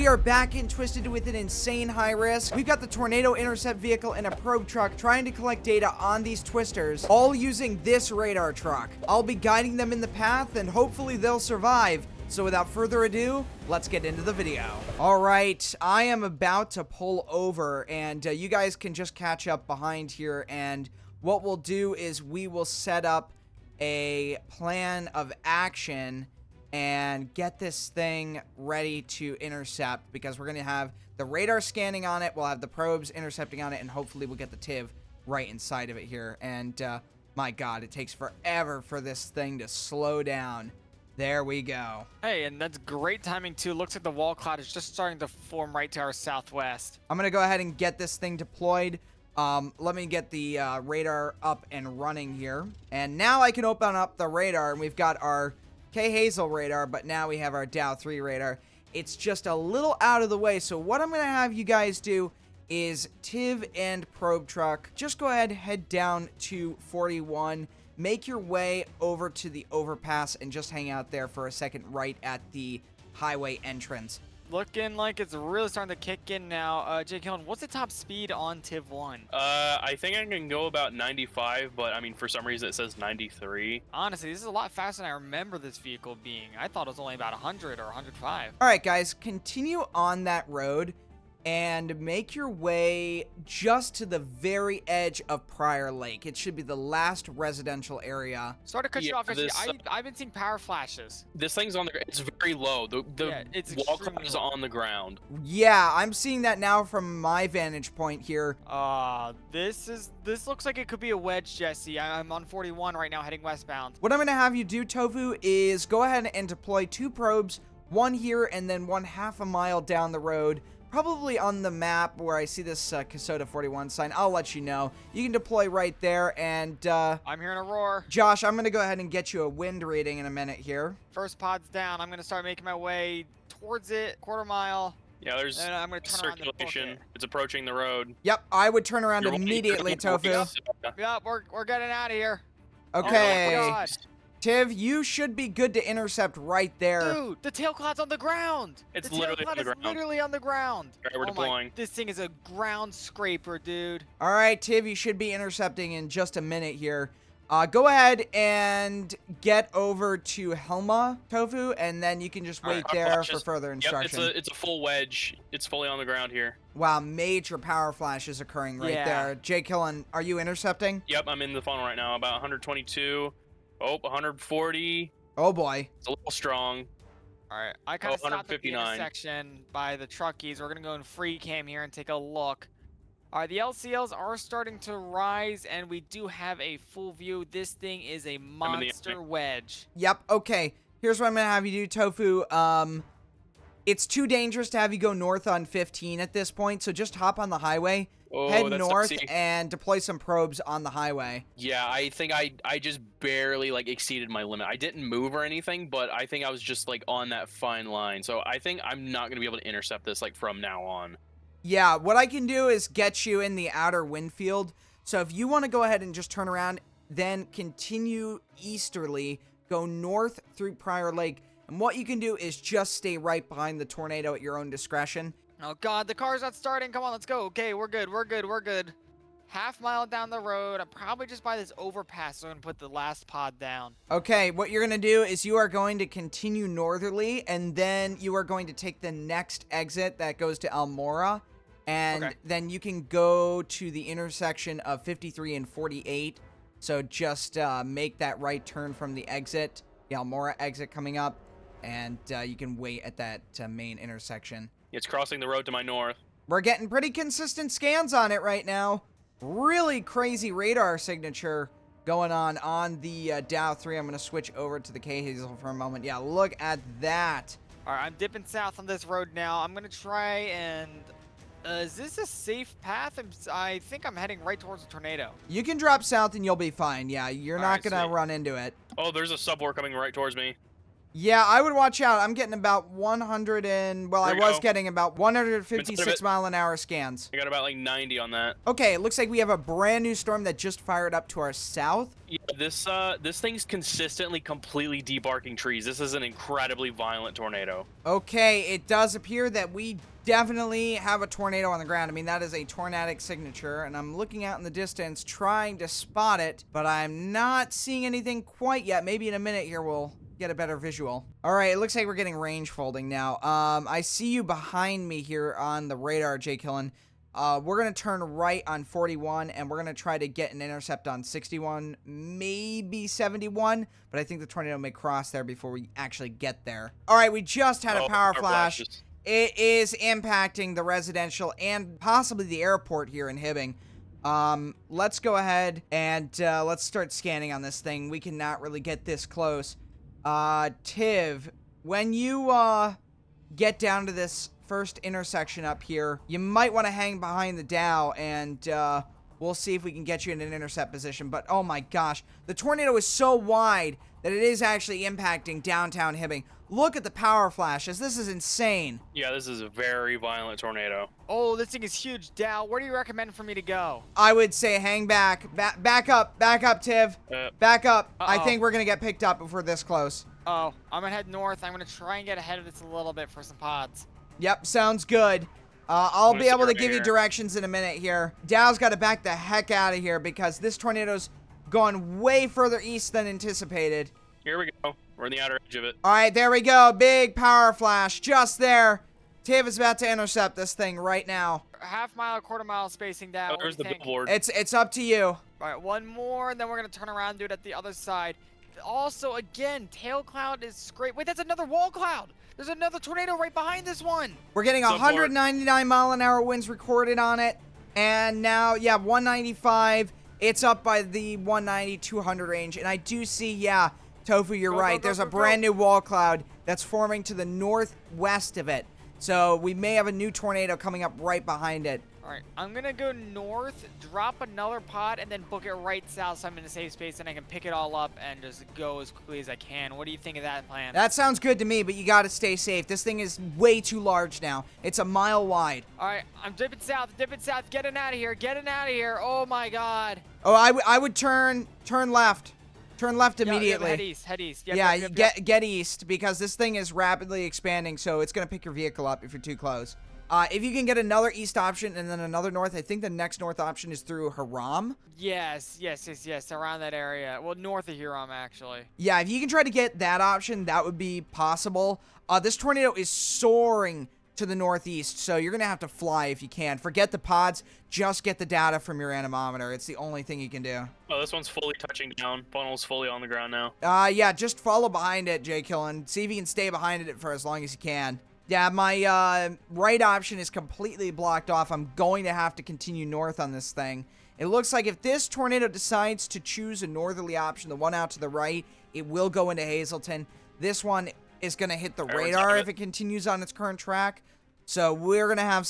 We are back in Twisted with an insane high risk. We've got the tornado intercept vehicle and a probe truck trying to collect data on these twisters, all using this radar truck. I'll be guiding them in the path and hopefully they'll survive. So without further ado, let's get into the video. All right, I am about to pull over and you guys can just catch up behind here, and what we'll do is we will set up a plan of action and get this thing ready to intercept, because we're going to have the radar scanning on it, we'll have the probes intercepting on it, and hopefully we'll get the TIV right inside of it here. And my god, it takes forever for this thing to slow down. There we go. Hey, and that's great timing too. Looks like the wall cloud is just starting to form right to our southwest. I'm going to go ahead and get this thing deployed. Let me get the radar up and running here. And now I can open up the radar, and we've got our Hazel radar, but now we have our Dow 3 radar. It's just a little out of the way, so what I'm going to have you guys do is TIV and probe truck, just go ahead, head down to 41, make your way over to the overpass, and just hang out there for a second right at the highway entrance. Looking like it's really starting to kick in now. Jake Hillen, what's the top speed on TIV 1? I think I can go about 95, but I mean, for some reason it says 93. Honestly, this is a lot faster than I remember this vehicle being. I thought it was only about 100 or 105. All right, guys, continue on that road and make your way just to the very edge of Prior Lake. It should be the last residential area. Sorry to cut you off. I've been seeing power flashes. This thing's on the it's very low. The it's wall cloud is on the ground. Yeah, I'm seeing that now from my vantage point here. This looks like it could be a wedge, Jesse. I'm on 41 right now, heading westbound. What I'm going to have you do, Tofu, is go ahead and deploy 2 probes, one here and then one half a mile down the road. Probably on the map where I see this Kasota 41 sign. I'll let you know. You can deploy right there, and I'm hearing a roar. Josh, I'm going to go ahead and get you a wind reading in a minute here. First pod's down. I'm going to start making my way towards it, quarter mile. Yeah, there's and I'm going to turn circulation. It's approaching the road. Yep, I would turn around immediately, Tofu. Yep, we're getting out of here. Okay. Oh my God. Tiv, you should be good to intercept right there. Dude, the tail cloud's on the ground. It's literally on the ground. Literally on the ground. All right, we're deploying. This thing is a ground scraper, dude. All right, Tiv, you should be intercepting in just a minute here. Go ahead and get over to Helma, Tofu, and then you can just wait there for further instruction. Yep, it's a full wedge. It's fully on the ground here. Wow, major power flashes occurring right there. Jake Hillen, are you intercepting? Yep, I'm in the funnel right now. About 122. Oh, 140. Oh boy. It's a little strong. All right, I kind of stopped at the intersection by the truckies. We're gonna go in free cam here and take a look. All right, the LCLs are starting to rise, and we do have a full view. This thing is a monster wedge. Yep. Okay. Here's what I'm gonna have you do, Tofu. It's too dangerous to have you go north on 15 at this point, so just hop on the highway. Head north and deploy some probes on the highway. Yeah, I think I just barely exceeded my limit. I didn't move or anything, but I think I was just on that fine line. So I think I'm not going to be able to intercept this from now on. Yeah, what I can do is get you in the outer wind field. So if you want to go ahead and just turn around, then continue easterly, go north through Prior Lake. And what you can do is just stay right behind the tornado at your own discretion. Oh God, the car's not starting. Come on, let's go. Okay, we're good. Half mile down the road. I'm probably just by this overpass, so I'm gonna put the last pod down. Okay, what you're gonna do is you are going to continue northerly, and then you are going to take the next exit that goes to Almora, and then you can go to the intersection of 53 and 48. So just make that right turn from the exit, the Almora exit coming up, and you can wait at that main intersection. It's crossing the road to my north. We're getting pretty consistent scans on it right now. Really crazy radar signature going on the Dow 3. I'm going to switch over to the Hazel for a moment. Yeah, look at that. All right, I'm dipping south on this road now. I'm going to try and... is this a safe path? I think I'm heading right towards the tornado. You can drop south and you'll be fine. Yeah, you're not going to run into it. Oh, there's a subwar coming right towards me. Yeah, I would watch out. I'm getting about 100 and, well, I was go. getting about 156 mile an hour scans. I got about like 90 on that. Okay, it looks like we have a brand new storm that just fired up to our south. Yeah, this thing's consistently completely debarking trees. This is an incredibly violent tornado. Okay, it does appear that we definitely have a tornado on the ground. I mean, that is a tornadic signature, and I'm looking out in the distance trying to spot it, but I'm not seeing anything quite yet. Maybe in a minute here we'll get a better visual. All right, it looks like we're getting range folding now. I see you behind me here on the radar, Jake Hillen. We're going to turn right on 41, and we're going to try to get an intercept on 61, maybe 71, but I think the tornado may cross there before we actually get there. All right, we just had a power flash. It is impacting the residential and possibly the airport here in Hibbing. Let's go ahead and let's start scanning on this thing. We cannot really get this close. Tiv, when you get down to this first intersection up here, you might want to hang behind the Dow, and we'll see if we can get you in an intercept position. But oh my gosh, the tornado is so wide that it is actually impacting downtown Hibbing. Look at the power flashes. This is insane. Yeah, this is a very violent tornado. Oh, this thing is huge. Dow, where do you recommend for me to go? I would say hang back. Back up, Tiv. Back up. I think we're going to get picked up if we're this close. Oh, I'm going to head north. I'm going to try and get ahead of this a little bit for some pods. Yep, sounds good. I'll be able to give you directions in a minute here. Dow's got to back the heck out of here because this tornado's gone way further east than anticipated. Here we go. We're in the outer edge of it. All right, there we go. Big power flash just there. Tiv is about to intercept this thing right now. Half mile, quarter mile spacing down. Oh, there's the billboard. It's up to you. All right, one more, and then we're going to turn around and do it at the other side. Also, again, tail cloud is great. Wait, that's another wall cloud. There's another tornado right behind this one. We're getting 199 mile an hour winds recorded on it. And now, yeah, 195. It's up by the 190, 200 range. And I do see, yeah, Tofu, you're right. There's a brand new wall cloud that's forming to the northwest of it. So we may have a new tornado coming up right behind it. All right, I'm going to go north, drop another pod, and then book it right south so I'm in a safe space and I can pick it all up and just go as quickly as I can. What do you think of that plan? That sounds good to me, but you got to stay safe. This thing is way too large now. It's a mile wide. All right, I'm dipping south, getting out of here, Oh, my God. Oh, I would turn left. Turn left immediately. Head east. Get east because this thing is rapidly expanding, so it's going to pick your vehicle up if you're too close. If you can get another east option and then another north, I think the next north option is through Haram. Yes, around that area. Well, north of Haram, actually. Yeah, if you can try to get that option, that would be possible. This tornado is soaring to the northeast, so you're going to have to fly if you can. Forget the pods. Just get the data from your anemometer. It's the only thing you can do. Oh, this one's fully touching down. Funnel's fully on the ground now. Yeah, just follow behind it, Jake Hillen. See if you can stay behind it for as long as you can. Yeah, my right option is completely blocked off. I'm going to have to continue north on this thing. It looks like if this tornado decides to choose a northerly option, the one out to the right, it will go into Hazelton. This one is going to hit the radar if it continues on its current track. So we're going to have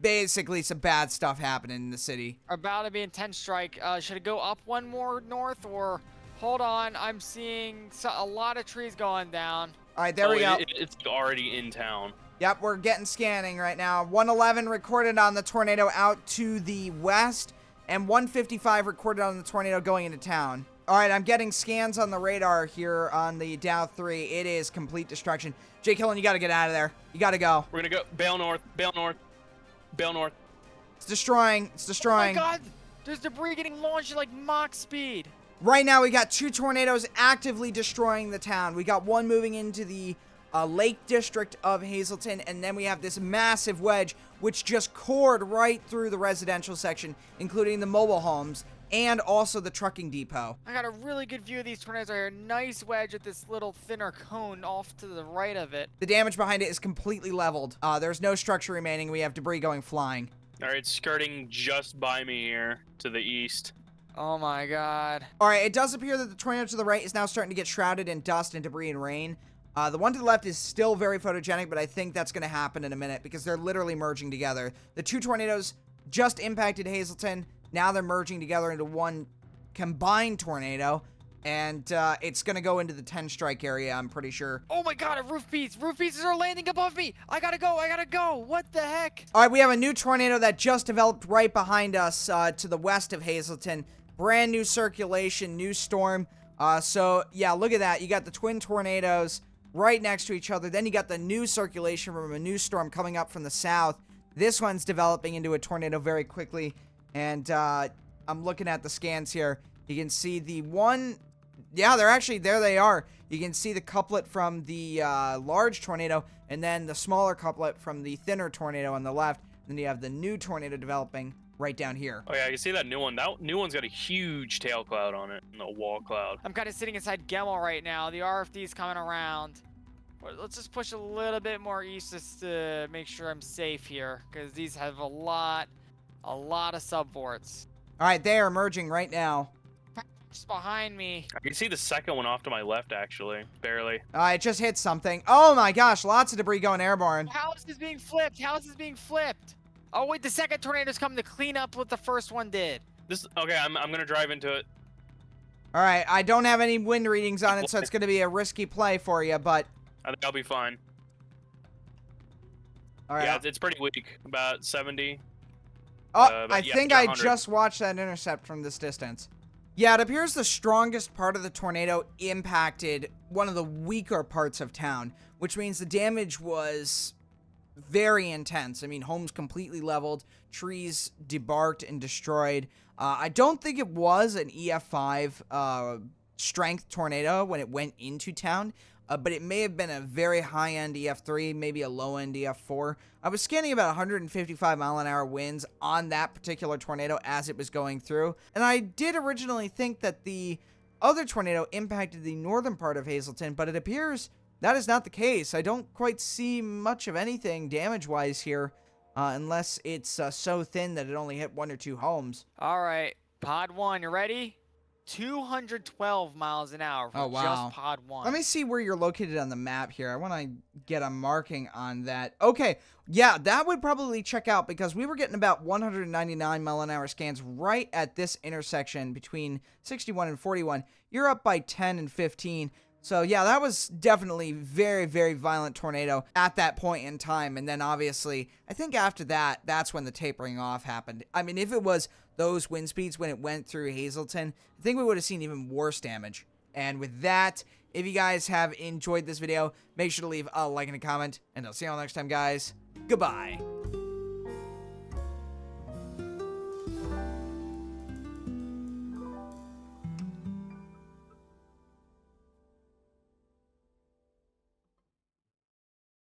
basically some bad stuff happening in the city. About to be intense strike. Should it go up one more north or hold on? I'm seeing a lot of trees going down. All right, there we go. It's already in town. Yep, we're getting scanning right now. 111 recorded on the tornado out to the west, and 155 recorded on the tornado going into town. All right, I'm getting scans on the radar here on the Dow 3. It is complete destruction. Jake Hillen, you got to get out of there. You got to go. We're going to go. Bail north. It's destroying. Oh, my God. There's debris getting launched at, like, Mach speed. Right now, we got two tornadoes actively destroying the town. We got one moving into the Lake District of Hazelton, and then we have this massive wedge, which just cored right through the residential section, including the mobile homes and also the trucking depot. I got a really good view of these tornadoes right here. Nice wedge at this little thinner cone off to the right of it. The damage behind it is completely leveled. There's no structure remaining. We have debris going flying. All right, skirting just by me here to the east. Oh my God. All right, it does appear that the tornado to the right is now starting to get shrouded in dust and debris and rain. The one to the left is still very photogenic, but I think that's going to happen in a minute because they're literally merging together. The two tornadoes just impacted Hazelton. Now they're merging together into one combined tornado. and it's gonna go into the 10 strike area, I'm pretty sure. Oh my god, roof beats! Roof pieces are landing above me! I gotta go! What the heck? All right, we have a new tornado that just developed right behind us to the west of Hazelton. Brand new circulation, new storm. So, yeah, look at that. You got the twin tornadoes right next to each other. Then you got the new circulation from a new storm coming up from the south. This one's developing into a tornado very quickly. And I'm looking at the scans here. You can see the one... Yeah, they're actually... There they are. You can see the couplet from the large tornado, and then the smaller couplet from the thinner tornado on the left. Then you have the new tornado developing right down here. Oh yeah, you see that new one? That new one's got a huge tail cloud on it, and a wall cloud. I'm kind of sitting inside Gemmel right now. The RFD's coming around. Let's just push a little bit more east just to make sure I'm safe here, because these have a lot of subvorts. All right, they are emerging right now. Just behind me. I can see the second one off to my left, actually. Barely. It just hit something. Oh my gosh, lots of debris going airborne. House is being flipped. Oh wait, the second tornado's coming to clean up what the first one did. Okay, I'm gonna drive into it. All right, I don't have any wind readings on it, so it's gonna be a risky play for you, but... I think I'll be fine. All right. Yeah, it's pretty weak. About 70. I think I just watched that intercept from this distance. Yeah, it appears the strongest part of the tornado impacted one of the weaker parts of town, which means the damage was very intense. I mean, homes completely leveled, trees debarked and destroyed. I don't think it was an EF5 strength tornado when it went into town, but it may have been a very high-end EF3, maybe a low-end EF4. I was scanning about 155 mile-an-hour winds on that particular tornado as it was going through, and I did originally think that the other tornado impacted the northern part of Hazelton, but it appears that is not the case. I don't quite see much of anything damage-wise here, unless it's so thin that it only hit 1 or 2 homes. All right, Pod 1, you ready? 212 miles an hour for just Pod 1. Let me see where you're located on the map here. I want to get a marking on that. Okay, yeah, that would probably check out because we were getting about 199 mile an hour scans right at this intersection between 61 and 41. You're up by 10 and 15. So, yeah, that was definitely very, very violent tornado at that point in time. And then, obviously, I think after that, that's when the tapering off happened. I mean, if it was those wind speeds when it went through Hazelton, I think we would have seen even worse damage. And with that, if you guys have enjoyed this video, make sure to leave a like and a comment. And I'll see you all next time, guys. Goodbye.